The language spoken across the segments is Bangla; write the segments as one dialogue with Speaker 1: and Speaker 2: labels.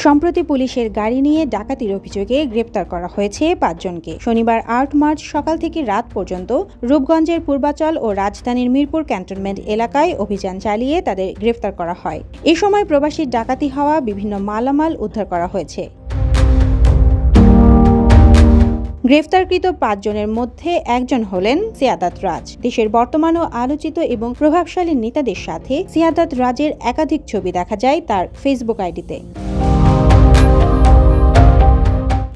Speaker 1: সম্প্রতি পুলিশের গাড়ি নিয়ে ডাকাতির অভিযোগে গ্রেপ্তার করা হয়েছে ৫ জনকে। শনিবার ৮ মার্চ সকাল থেকে রাত পর্যন্ত রূপগঞ্জের পূর্বাচল ও রাজধানীর মিরপুর ক্যান্টনমেন্ট এলাকায় অভিযান চালিয়ে তাদের গ্রেপ্তার করা হয়। এ সময় প্রবাসী ডাকাতি হওয়া বিভিন্ন মালামাল উদ্ধার করা হয়েছে। গ্রেফতারকৃত ৫ জনের মধ্যে একজন হলেন সিয়াদাত রাজ। দেশের বর্তমান ও আলোচিত এবং প্রভাবশালী নেতাদের সাথে সিয়াদাত রাজের একাধিক ছবি দেখা যায় তার ফেসবুক আইডিতে।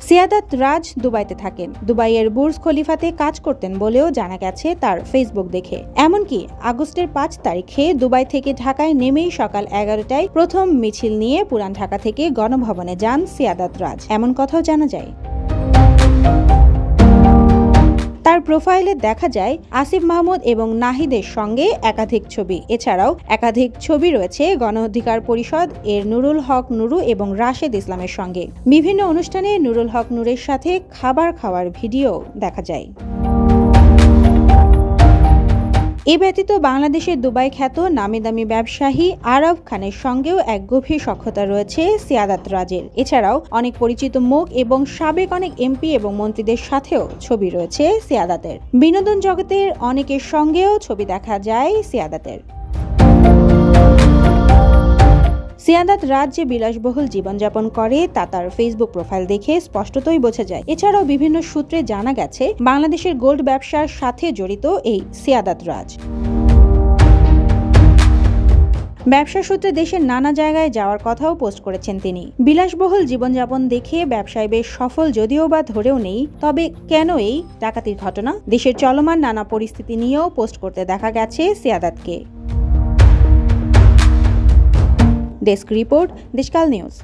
Speaker 1: সিয়াদাত রাজ দুবাইতে থাকেন। দুবাইয়ের বুর্জ খলিফাতে কাজ করতেন বলেও জানা গেছে তার ফেসবুক দেখে। এমনকি আগস্টের ৫ তারিখে দুবাই থেকে ঢাকায় নেমেই সকাল ১১টায় প্রথম মিছিল নিয়ে পুরান ঢাকা থেকে গণভবনে যান সিয়াদাত রাজ, এমন কথাও জানা যায়। তার প্রোফাইলে দেখা যায় আসিফ মাহমুদ এবং নাহিদের সঙ্গে একাধিক ছবি। এছাড়াও একাধিক ছবি রয়েছে গণ অধিকার পরিষদ এর নুরুল হক নুরু এবং রাশেদ ইসলামের সঙ্গে। বিভিন্ন অনুষ্ঠানে নুরুল হক নুরের সাথে খাবার খাওয়ার ভিডিও দেখা যায়। এ ব্যতীত বাংলাদেশের দুবাই খ্যাত নামিদামি ব্যবসায়ী আরব খানের সঙ্গেও এক গভীর সখ্যতা রয়েছে সিয়াদাত রাজের। এছাড়াও অনেক পরিচিত মুখ এবং সাবেক অনেক এমপি এবং মন্ত্রীদের সাথেও ছবি রয়েছে সিয়াদাতের। বিনোদন জগতের অনেকের সঙ্গেও ছবি দেখা যায় সিয়াদাতের। সিয়াদাত রাজ যে বিলাসবহুল জীবনযাপন করে তা তার ফেসবুক প্রোফাইল দেখে স্পষ্টতই বোঝা যায়। এছাড়াও বিভিন্ন সূত্রে জানা গেছে বাংলাদেশের গোল্ড ব্যবসার সাথে জড়িত এই সিয়াদাত রাজ। ব্যবসা সূত্রে দেশের নানা জায়গায় যাওয়ার কথাও পোস্ট করেছেন তিনি। বিলাসবহুল জীবনযাপন দেখে ব্যবসায় বেশ সফল যদিও বা ধরেও নেই, তবে কেন এই ডাকাতির ঘটনা? দেশের চলমান নানা পরিস্থিতি নিয়েও পোস্ট করতে দেখা গেছে সিয়াদাতকে। Desk report, Deshkal news.